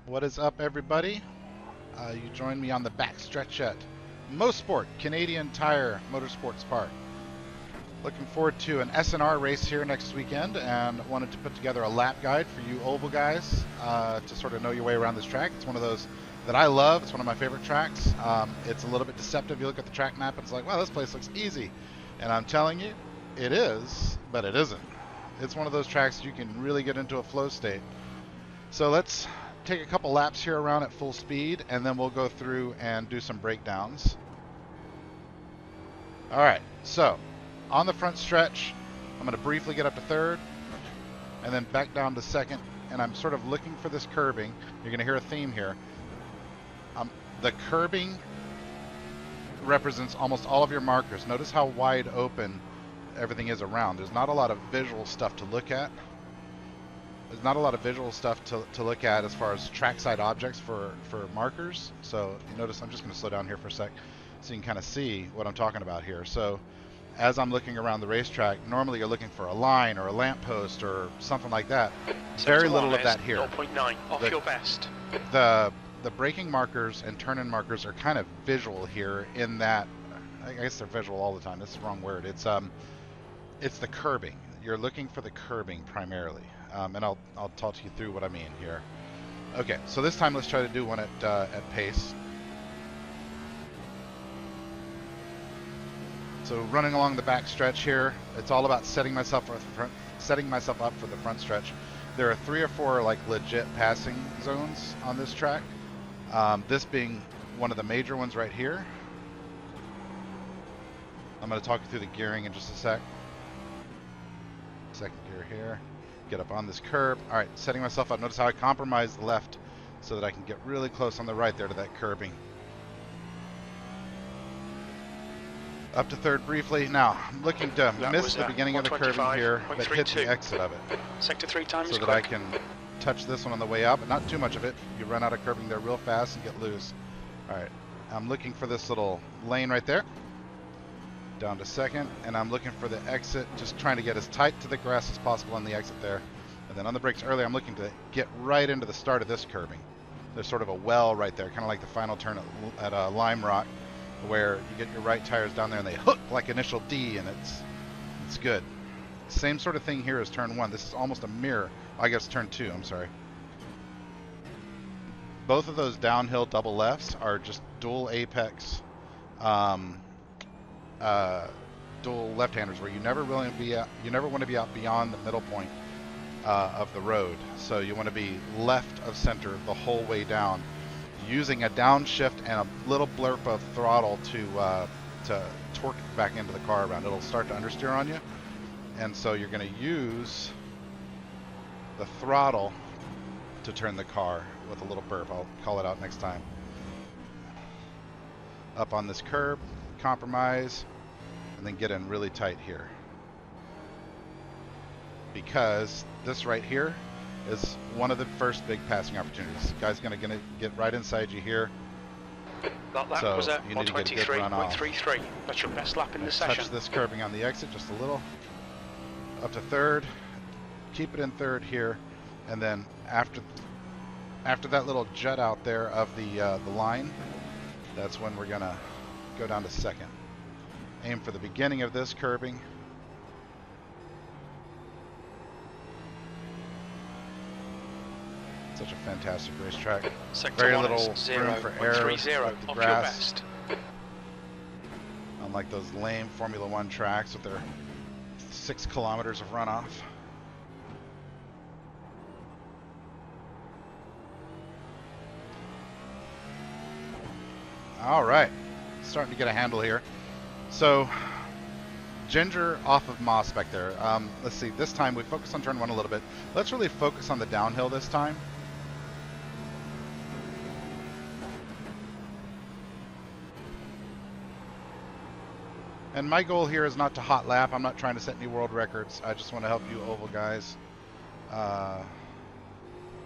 What is up, everybody? You joined me on the backstretch at Mosport, Canadian Tire Motorsports Park. Looking forward to an SNR race here next weekend, and wanted to put together a lap guide for you oval guys to sort of know your way around this track. It's one of those that I love. It's one of my favorite tracks. It's a little bit deceptive. You look at the track map and it's like, wow, this place looks easy. And I'm telling you, it is, but it isn't. It's one of those tracks you can really get into a flow state. So let's take a couple laps here around at full speed, and then we'll go through and do some breakdowns. All right, so on the front stretch, I'm going to briefly get up to third and then back down to second, and I'm sort of looking for this curbing. You're going to hear a theme here. The curbing represents almost all of your markers. Notice how wide open everything is around. There's not a lot of visual stuff to look at. There's not a lot of visual stuff to look at as far as trackside objects for markers. So you notice I'm just going to slow down here for a sec so you can kind of see what I'm talking about here. So as I'm looking around the racetrack, normally you're looking for a line or a lamppost or something like that. Very little of that here. 0.9 off your best. The braking markers and turn-in markers are kind of visual here in that, I guess they're visual all the time. That's the wrong word. It's the curbing. You're looking for the curbing primarily. And I'll talk to you through what I mean here. Okay, so this time let's try to do one at pace. So running along the back stretch here, it's all about setting myself up for the front stretch. There are 3 or 4 like legit passing zones on this track. This being one of the major ones right here. I'm going to talk you through the gearing in just a sec. Second gear here. Get up on this curb. All right, setting myself up. Notice how I compromise the left so that I can get really close on the right there to that curbing. Up to third briefly. Now, I'm looking to miss the beginning of the curbing here, but hit the exit of it. Sector 3 times so that I can touch this one on the way up, but not too much of it. You run out of curbing there real fast and get loose. All right, I'm looking for this little lane right there. Down to second, and I'm looking for the exit, just trying to get as tight to the grass as possible on the exit there. And then on the brakes early, I'm looking to get right into the start of this curbing. There's sort of a well right there, kind of like the final turn at Lime Rock, where you get your right tires down there and they hook like initial D, and it's good. Same sort of thing here as turn 1. This is almost a mirror. I guess turn 2, I'm sorry. Both of those downhill double lefts are just dual apex dual left-handers, where you never want to be out beyond the middle point of the road. So you want to be left of center the whole way down, using a downshift and a little blurb of throttle to torque back into the car around. It'll start to understeer on you, and so you're going to use the throttle to turn the car with a little burp. I'll call it out next time. Up on this curb, compromise, and then get in really tight here, because this right here is one of the first big passing opportunities. Guy's gonna get right inside you here. That lap was at 123.33. That's your best lap in the session. Touch this curbing on the exit just a little. Up to third. Keep it in third here, and then after that little jut out there of the line, that's when we're gonna go down to second. Aim for the beginning of this curbing. Such a fantastic racetrack. Very little room for error with the grass. Unlike those lame Formula 1 tracks with their 6 kilometers of runoff. All right, starting to get a handle here. So, Ginger off of Moss back there. Let's see, this time we focus on turn 1 a little bit. Let's really focus on the downhill this time. And my goal here is not to hot lap. I'm not trying to set any world records. I just want to help you oval guys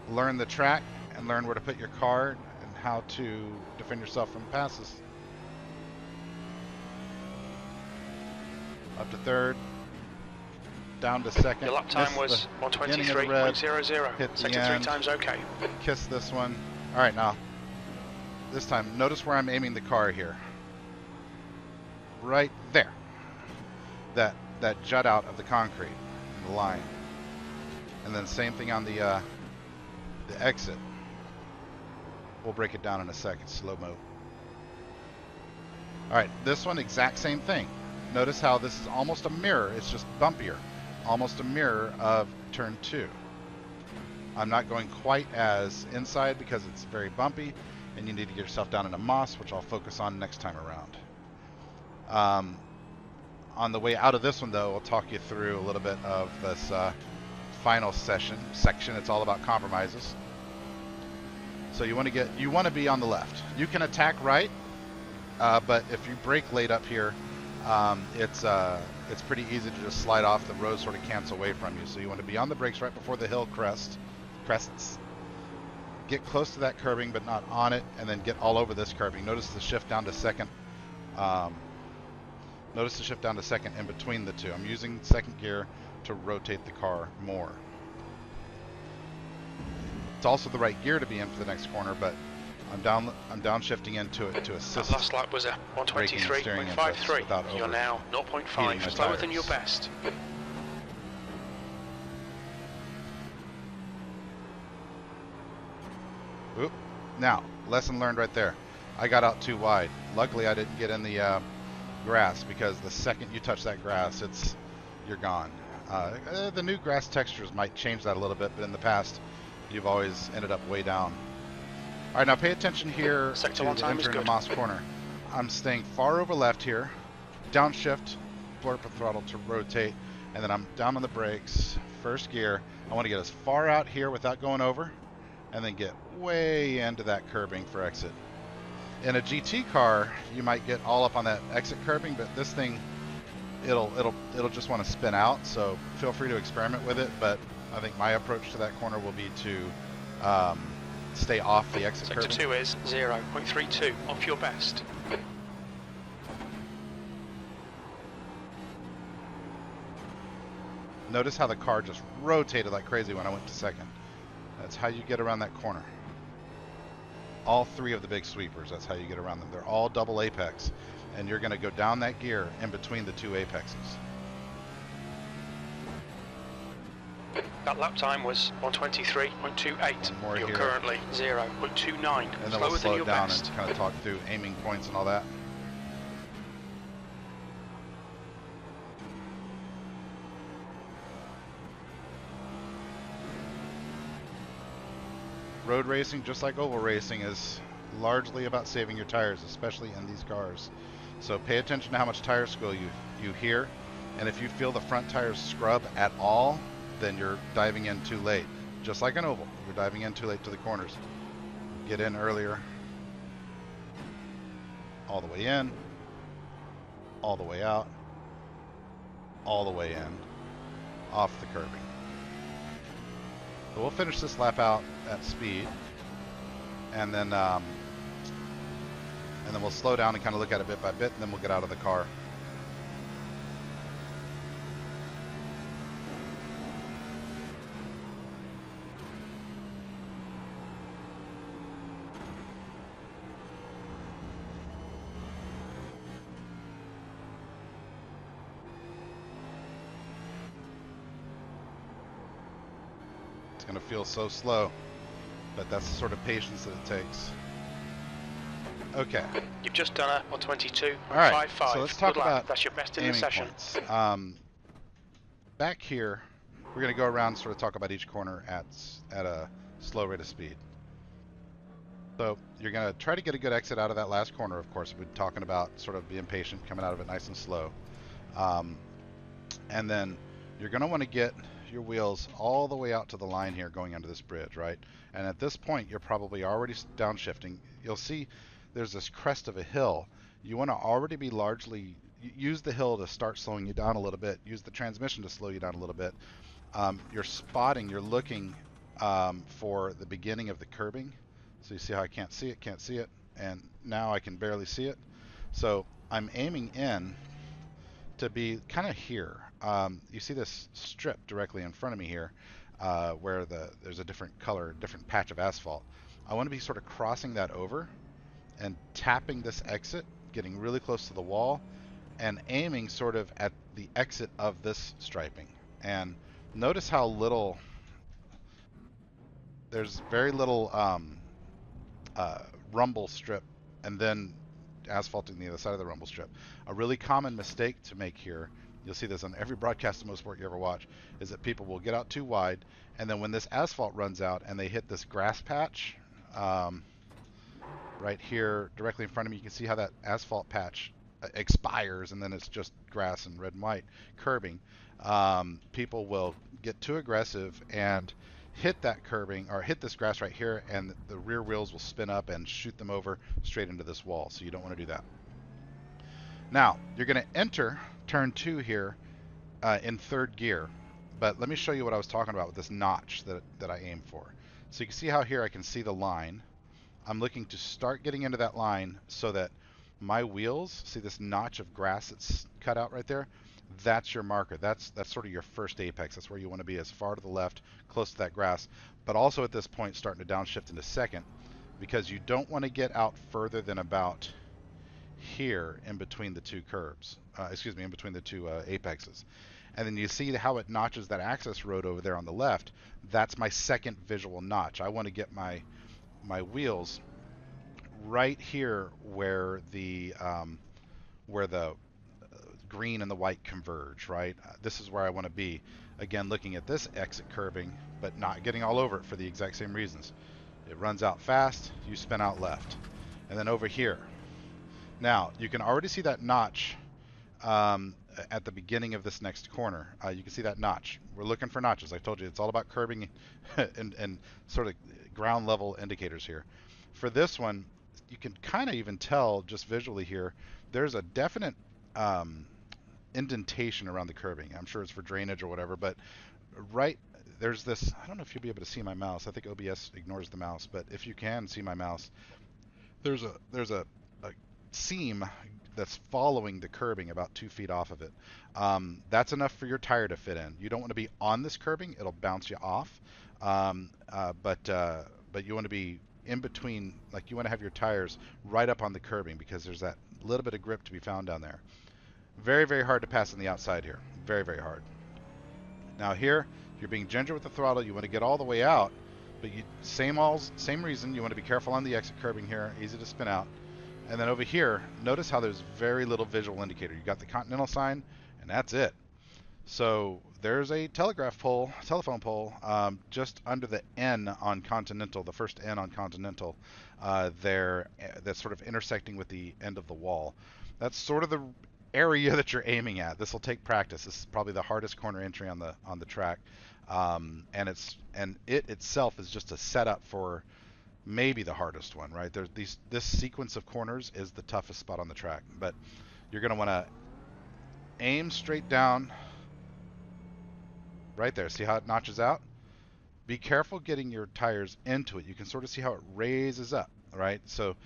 learn the track and learn where to put your car and how to defend yourself from passes. Up to third. down to second. Your lap time was 123.00. Hit the Sector end. 3 times okay. Kiss this one. All right, now, this time, notice where I'm aiming the car here. Right there. That jut out of the concrete, the line. And then same thing on the exit. We'll break it down in a second, slow-mo. All right, this one, exact same thing. Notice how this is almost a mirror. It's just bumpier. Almost a mirror of turn 2. I'm not going quite as inside because it's very bumpy, and you need to get yourself down into moss, which I'll focus on next time around. On the way out of this one, though, I'll talk you through a little bit of this final section. It's all about compromises. So you want to be on the left. You can attack right, but if you brake late up here, it's pretty easy to just slide off. The road sort of cants away from you. So you want to be on the brakes right before the hill crests. Get close to that curbing, but not on it, and then get all over this curbing. Notice the shift down to second. Notice the shift down to second in between the two. I'm using second gear to rotate the car more. It's also the right gear to be in for the next corner, but I'm downshifting into it to assist. That last lap was a 123.53. You're now 0.5 slower than your best. Oop. Now, lesson learned right there. I got out too wide. Luckily, I didn't get in the grass, because the second you touch that grass, you're gone. The new grass textures might change that a little bit, but in the past, you've always ended up way down. All right, now pay attention here to the entry into Moss Corner. I'm staying far over left here. Downshift, floor up the throttle to rotate, and then I'm down on the brakes, first gear. I want to get as far out here without going over, and then get way into that curbing for exit. In a GT car, you might get all up on that exit curbing, but this thing, it'll just want to spin out. So feel free to experiment with it. But I think my approach to that corner will be to stay off the exit curbing. Sector 2 is 0.32 off your best. Notice how the car just rotated like crazy when I went to second. That's how you get around that corner. All three of the big sweepers, that's how you get around them. They're all double apex, and you're going to go down that gear in between the two apexes. That lap time was 123.28. You're here. Currently 0.29. And then we'll slow it down and kind of talk through aiming points and all that. Road racing, just like oval racing, is largely about saving your tires, especially in these cars. So pay attention to how much tire squeal you hear, and if you feel the front tires scrub at all, then you're diving in too late. Just like an oval, you're diving in too late to the corners. Get in earlier, all the way in, all the way out, all the way in, off the curbing. So we'll finish this lap out at speed, and then we'll slow down and kind of look at it bit by bit, and then we'll get out of the car. It's going to feel so slow, but that's the sort of patience that it takes. Okay. You've just done a 122.55. All right, so let's talk about that's your best in the session. Points. Back here, we're going to go around and sort of talk about each corner at a slow rate of speed. So you're going to try to get a good exit out of that last corner, of course. We've been talking about sort of being patient, coming out of it nice and slow. And then you're going to want to get your wheels all the way out to the line here going under this bridge, right? And at this point, you're probably already downshifting. You'll see there's this crest of a hill. You want to already be largely, use the hill to start slowing you down a little bit, use the transmission to slow you down a little bit. You're spotting, you're looking for the beginning of the curbing. So you see how I can't see it, and now I can barely see it. So I'm aiming in to be kind of here. You see this strip directly in front of me here, where there's a different color, different patch of asphalt. I want to be sort of crossing that over and tapping this exit, getting really close to the wall, and aiming sort of at the exit of this striping. And notice how little, there's very little rumble strip and then asphalting the other side of the rumble strip. A really common mistake to make here, you'll see this on every broadcast of Mosport you ever watch, is that people will get out too wide, and then when this asphalt runs out and they hit this grass patch, right here directly in front of me, you can see how that asphalt patch expires, and then it's just grass and red and white curbing. People will get too aggressive and hit that curbing or hit this grass right here, and the rear wheels will spin up and shoot them over straight into this wall. So you don't want to do that. Now you're going to enter turn 2 here in 3rd gear, but let me show you what I was talking about with this notch that I aim for. So you can see how here I can see the line. I'm looking to start getting into that line so that my wheels, see this notch of grass that's cut out right there? That's your marker. That's sort of your first apex. That's where you want to be, as far to the left, close to that grass. But also at this point starting to downshift into 2nd, because you don't want to get out further than about here in between the 2 curbs. In between the 2 apexes. And then you see how it notches that access road over there on the left. That's my 2nd visual notch. I want to get my wheels right here where the green and the white converge, right? This is where I want to be. Again, looking at this exit curbing, but not getting all over it for the exact same reasons. It runs out fast, you spin out left. And then over here. Now, you can already see that notch at the beginning of this next corner. You can see that notch. We're looking for notches. I told you it's all about curbing and sort of ground level indicators here. For this one, you can kind of even tell just visually here, there's a definite indentation around the curbing. I'm sure it's for drainage or whatever, but right there's this, I don't know if you'll be able to see my mouse. I think OBS ignores the mouse, but if you can see my mouse, there's a seam that's following the curbing about 2 feet off of it. That's enough for your tire to fit in. You don't want to be on this curbing, it'll bounce you off. But you want to be in between, like you want to have your tires right up on the curbing, because there's that little bit of grip to be found down there. Very, very hard to pass on the outside here. Very, very hard. Now here, you're being ginger with the throttle. You want to get all the way out, but same reason. You want to be careful on the exit curbing here. Easy to spin out. And then over here, notice how there's very little visual indicator. You got the Continental sign, and that's it. So there's a telephone pole, just under the N on Continental, the first N on Continental, there, that's sort of intersecting with the end of the wall. That's sort of the area that you're aiming at. This will take practice. This is probably the hardest corner entry on the track, and it itself is just a setup for maybe the hardest one, right? This sequence of corners is the toughest spot on the track, but you're going to want to aim straight down right there. See how it notches out? Be careful getting your tires into it. You can sort of see how it raises up, right? So,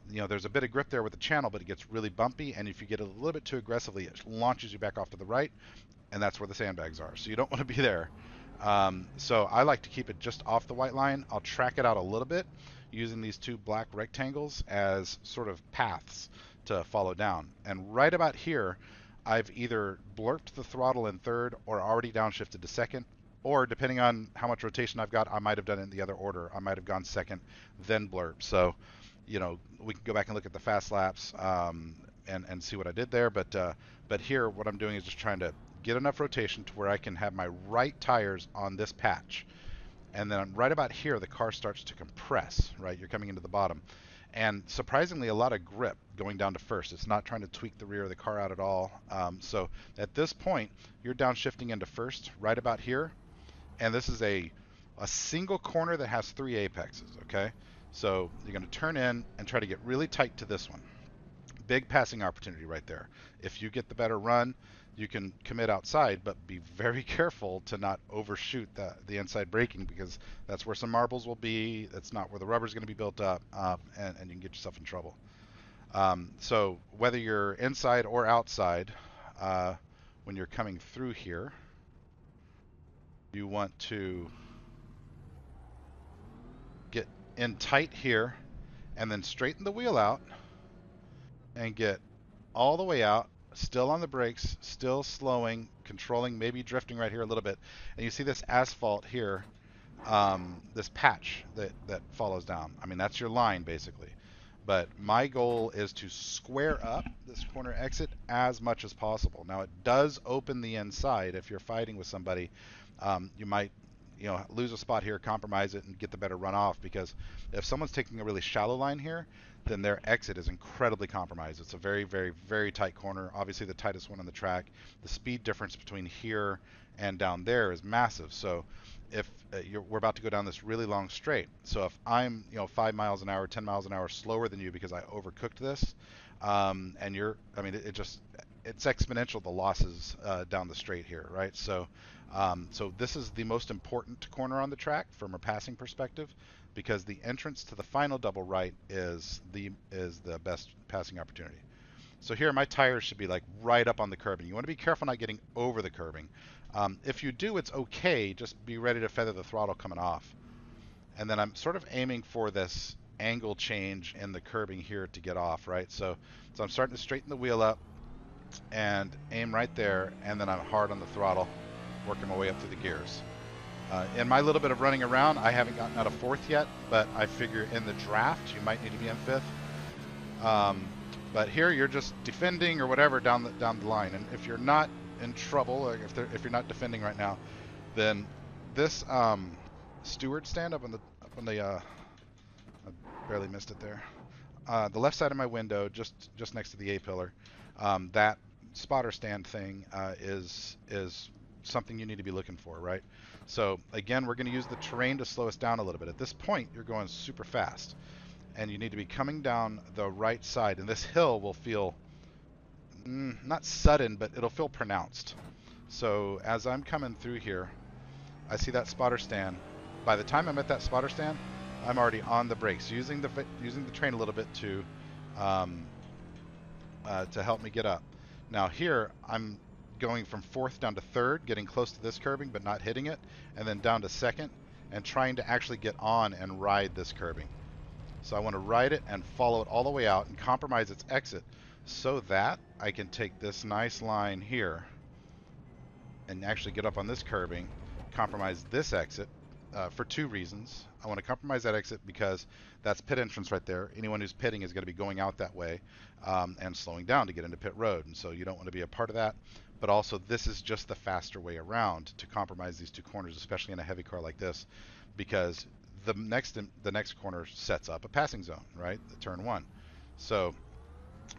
there's a bit of grip there with the channel, but it gets really bumpy, and if you get a little bit too aggressively, it launches you back off to the right, and that's where the sandbags are. So you don't want to be there. So I like to keep it just off the white line. I'll track it out a little bit using these 2 black rectangles as sort of paths to follow down. And right about here, I've either blurped the throttle in 3rd or already downshifted to 2nd, or depending on how much rotation I've got, I might have done it in the other order. I might have gone 2nd, then blurp. So, we can go back and look at the fast laps and see what I did there. But here, what I'm doing is just trying to get enough rotation to where I can have my right tires on this patch. And then right about here, the car starts to compress, right? You're coming into the bottom. And surprisingly, a lot of grip going down to 1st. It's not trying to tweak the rear of the car out at all. So at this point, you're downshifting into 1st, right about here. And this is a single corner that has 3 apexes, okay? So you're going to turn in and try to get really tight to this one. Big passing opportunity right there. If you get the better run, you can commit outside, but be very careful to not overshoot the inside braking, because that's where some marbles will be. That's not where the rubber is going to be built up, and you can get yourself in trouble. So whether you're inside or outside, when you're coming through here, you want to get in tight here and then straighten the wheel out and get all the way out, still on the brakes, still slowing, controlling, maybe drifting right here a little bit. And you see this asphalt here, this patch that follows down. I mean, that's your line basically. But my goal is to square up this corner exit as much as possible. Now, it does open the inside. If you're fighting with somebody, you might, lose a spot here, compromise it, and get the better runoff, because if someone's taking a really shallow line here, then their exit is incredibly compromised. It's a very, very, very tight corner. Obviously, the tightest one on the track. The speed difference between here and down there is massive. So if we're about to go down this really long straight, so if I'm 5 miles an hour, 10 miles an hour slower than you because I overcooked this, and you're, I mean, it's exponential, the losses down the straight here, right? So so this is the most important corner on the track from a passing perspective, because the entrance to the final double right is the best passing opportunity. So here my tires should be like right up on the curbing. You want to be careful not getting over the curbing. If you do, it's okay. Just be ready to feather the throttle coming off. And then I'm sort of aiming for this angle change in the curbing here to get off, right? So I'm starting to straighten the wheel up and aim right there, and then I'm hard on the throttle, working my way up through the gears. In my little bit of running around, I haven't gotten out of fourth yet, but I figure in the draft you might need to be in fifth. But here you're just defending or whatever down the line, and if you're not in trouble, or if you're not defending right now, then this steward stand up on the I barely missed it there. The left side of my window, just next to the A-pillar, that spotter stand thing is something you need to be looking for, right? So again, we're going to use the terrain to slow us down a little bit. At this point, you're going super fast, and you need to be coming down the right side, and this hill will feel not sudden, but it'll feel pronounced. So as I'm coming through here, I see that spotter stand. By the time I'm at that spotter stand, I'm already on the brakes, using the train a little bit to help me get up. Now here, I'm going from fourth down to third, getting close to this curbing but not hitting it, and then down to second, and trying to actually get on and ride this curbing. So I want to ride it and follow it all the way out and compromise its exit, so that I can take this nice line here and actually get up on this curbing, compromise this exit for two reasons. I want to compromise that exit because that's pit entrance right there. Anyone who's pitting is going to be going out that way and slowing down to get into pit road, and so you don't want to be a part of that. But also, this is just the faster way around to compromise these two corners, especially in a heavy car like this, because the next corner sets up a passing zone, right? The turn one. So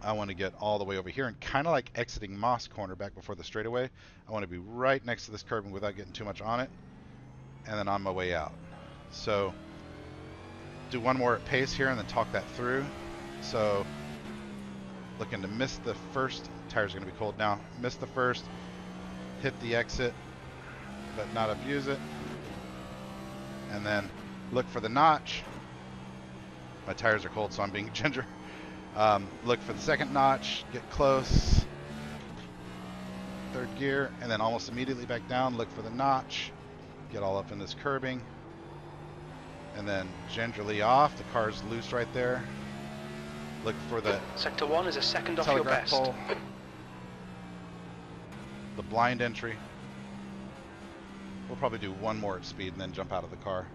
I want to get all the way over here and kind of like exiting Moss corner back before the straightaway. I want to be right next to this curbing without getting too much on it, and then on my way out. So do one more at pace here and then talk that through. So looking to miss the first. Tires are going to be cold now. Miss the first, hit the exit, but not abuse it, and then look for the notch. My tires are cold, so I'm being ginger. Look for the second notch, get close, third gear, and then almost immediately back down. Look for the notch, get all up in this curbing, and then gingerly off. The car's loose right there. Look for the sector 1 is a second off your best. Pole. The blind entry. We'll probably do one more at speed and then jump out of the car.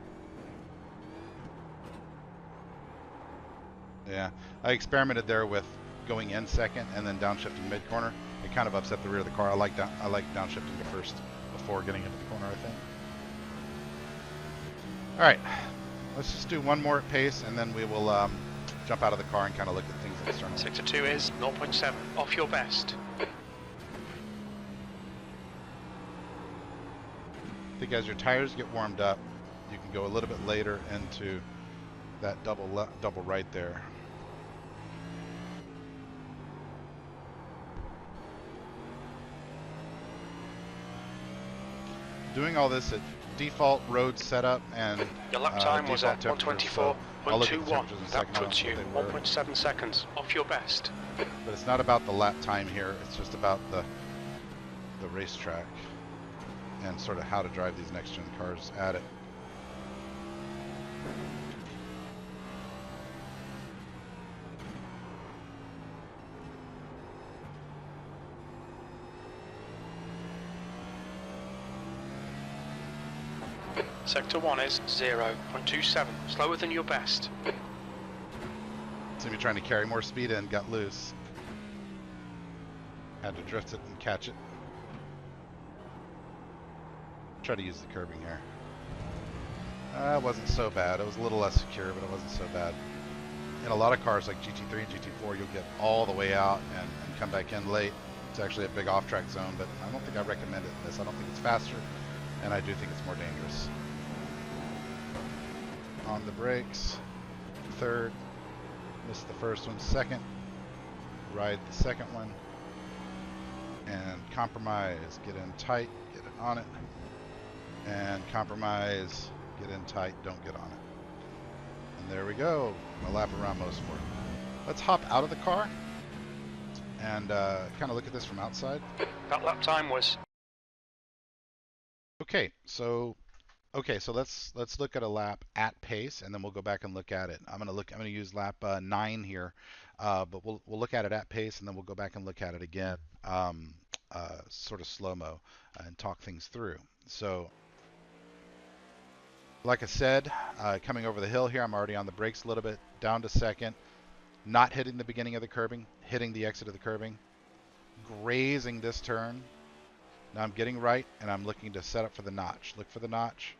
Yeah, I experimented there with going in second and then downshifting mid corner. It kind of upset the rear of the car. I like downshifting to first before getting into the corner, I think. All right, let's just do one more at pace, and then we will jump out of the car and kind of look at things external. Sector 2 is 0.7 off your best. I think as your tires get warmed up, you can go a little bit later into that double right there. Doing all this at default road setup, and your lap time was at 124.21. That puts you 1.7 seconds off your best. But it's not about the lap time here. It's just about the the racetrack and sort of how to drive these next gen cars at it. Sector 1 is 0.27, slower than your best. So you're trying to carry more speed in, got loose. Had to drift it and catch it. Try to use the curbing here. It wasn't so bad. It was a little less secure, but it wasn't so bad. In a lot of cars like GT3 and GT4, you'll get all the way out and come back in late. It's actually a big off-track zone, but I don't think I recommend it in this. I don't think it's faster, and I do think it's more dangerous. On the brakes, third, missed the first one, second, ride the second one, and compromise, get in tight, get it on it, and compromise, get in tight, don't get on it. And there we go, a lap around Mosport. Let's hop out of the car and kind of look at this from outside. That lap time was... Okay, so let's look at a lap at pace, and then we'll go back and look at it. I'm gonna use lap 9 here, but we'll look at it at pace, and then we'll go back and look at it again, sort of slow-mo, and talk things through. So, like I said, coming over the hill here, I'm already on the brakes a little bit, down to second, not hitting the beginning of the curbing, hitting the exit of the curbing, grazing this turn. Now I'm getting right, and I'm looking to set up for the notch. Look for the notch.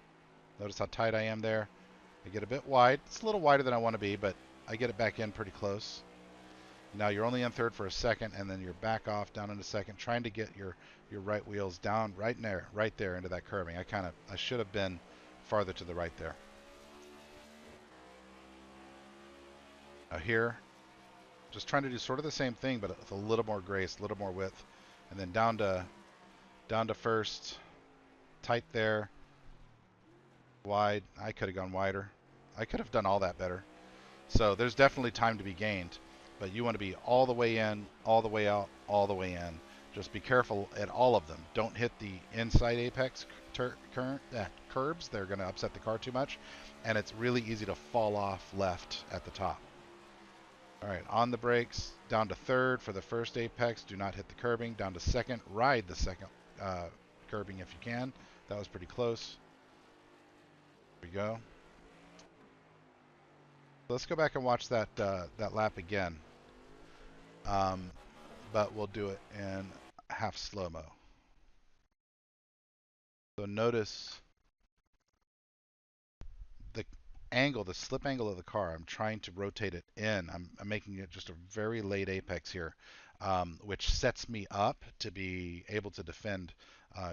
Notice how tight I am there. I get a bit wide. It's a little wider than I want to be, but I get it back in pretty close. Now you're only in third for a second, and then you're back off down in a second, trying to get your right wheels down right there into that curbing. I should have been farther to the right there. Now here, just trying to do sort of the same thing, but with a little more grace, a little more width, and then down to first, tight there. Wide. I could have gone wider. I could have done all that better. So there's definitely time to be gained, but you want to be all the way in, all the way out, all the way in. Just be careful at all of them. Don't hit the inside apex curbs. They're going to upset the car too much, and it's really easy to fall off left at the top. All right, on the brakes, down to third for the first apex. Do not hit the curbing. Down to second. Ride the second curbing if you can. That was pretty close. There we go. Let's go back and watch that lap again, but we'll do it in half slow-mo. So notice the angle, the slip angle of the car. I'm trying to rotate it in. I'm making it just a very late apex here, which sets me up to be able to defend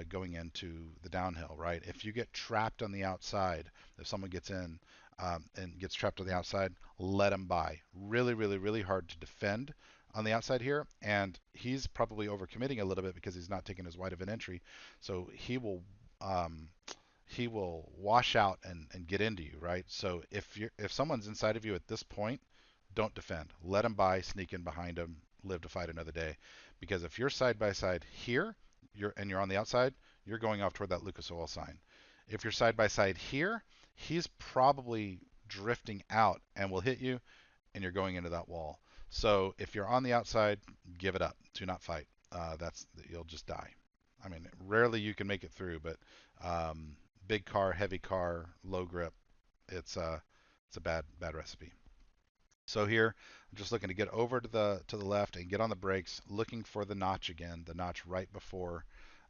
going into the downhill, right? If you get trapped on the outside, if someone gets in and gets trapped on the outside, let them by. Really, really, really hard to defend on the outside here, and he's probably overcommitting a little bit because he's not taking as wide of an entry, so he will wash out and get into you, right? So if someone's inside of you at this point, don't defend. Let them by, sneak in behind them, live to fight another day. Because if you're side by side here, you're on the outside, you're going off toward that Lucas Oil sign. If you're side by side here, he's probably drifting out and will hit you, and you're going into that wall. So if you're on the outside, give it up. Do not fight. You'll just die. I mean, rarely you can make it through, but big car, heavy car, low grip, it's a bad recipe. So here, I'm just looking to get over to the left and get on the brakes, looking for the notch again, the notch right before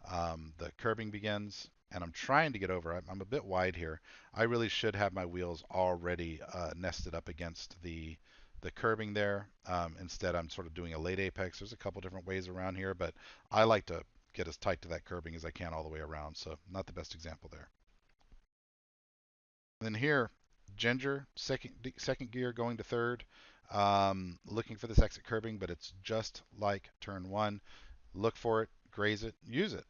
the curbing begins. And I'm trying to get over. I'm a bit wide here. I really should have my wheels already nested up against the curbing there. Instead, I'm sort of doing a late apex. There's a couple different ways around here, but I like to get as tight to that curbing as I can all the way around. So not the best example there. Then here, Ginger, second gear going to third, looking for this exit curbing, but it's just like turn one. Look for it, graze it, use it.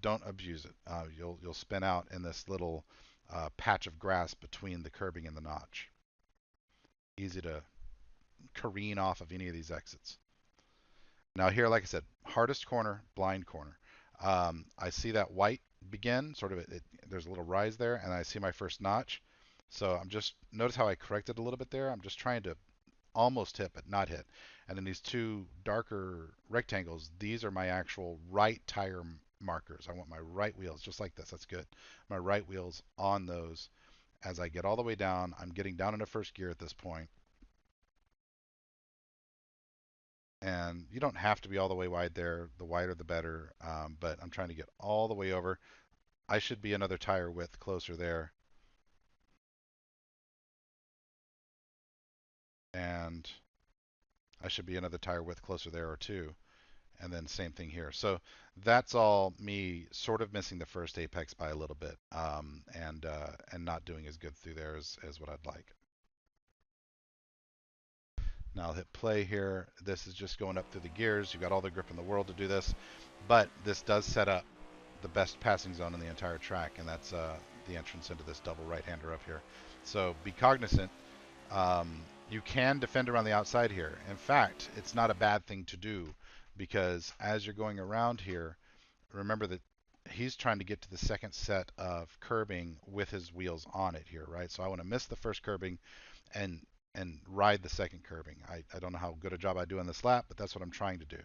Don't abuse it. You'll spin out in this little patch of grass between the curbing and the notch. Easy to careen off of any of these exits. Now here, like I said, hardest corner, blind corner. I see that white begin, sort of, there's a little rise there, and I see my first notch. So I'm just, notice how I corrected a little bit there? I'm just trying to almost hit, but not hit. And then these two darker rectangles, these are my actual right tire markers. I want my right wheels, just like this, that's good. My right wheels on those. As I get all the way down, I'm getting down into first gear at this point. And you don't have to be all the way wide there. The wider the better. But I'm trying to get all the way over. I should be another tire width closer there. And I should be another tire width closer there or two. And then same thing here. So that's all me sort of missing the first apex by a little bit, and not doing as good through there as what I'd like. Now I'll hit play here. This is just going up through the gears. You've got all the grip in the world to do this, but this does set up the best passing zone in the entire track, and that's the entrance into this double right-hander up here. So be cognizant. You can defend around the outside here. In fact, it's not a bad thing to do, because as you're going around here, remember that he's trying to get to the second set of curbing with his wheels on it here, right? So I want to miss the first curbing and ride the second curbing. I don't know how good a job I do on this lap, but that's what I'm trying to do.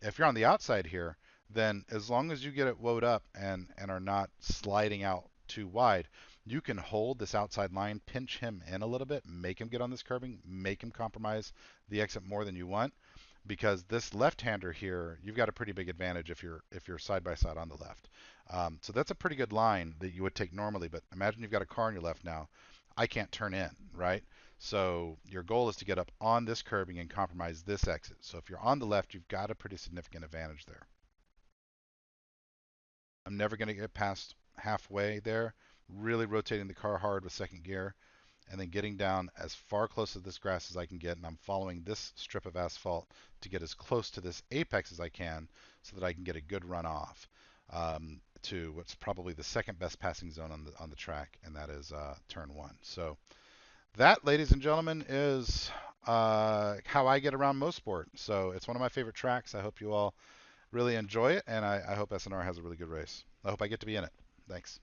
If you're on the outside here, then as long as you get it woed up and are not sliding out too wide, you can hold this outside line, pinch him in a little bit, make him get on this curbing, make him compromise the exit more than you want, because this left-hander here, you've got a pretty big advantage if you're side by side on the left. So that's a pretty good line that you would take normally, but imagine you've got a car on your left now. I can't turn in, right? So your goal is to get up on this curbing and compromise this exit. So if you're on the left, you've got a pretty significant advantage there. I'm never going to get past halfway there, really rotating the car hard with second gear, and then getting down as far close to this grass as I can get, and I'm following this strip of asphalt to get as close to this apex as I can so that I can get a good run off to what's probably the second best passing zone on the track, and that is turn one. So that, ladies and gentlemen, is how I get around Mosport. So it's one of my favorite tracks. I hope you all really enjoy it, and I hope SNR has a really good race. I hope I get to be in it. Thanks.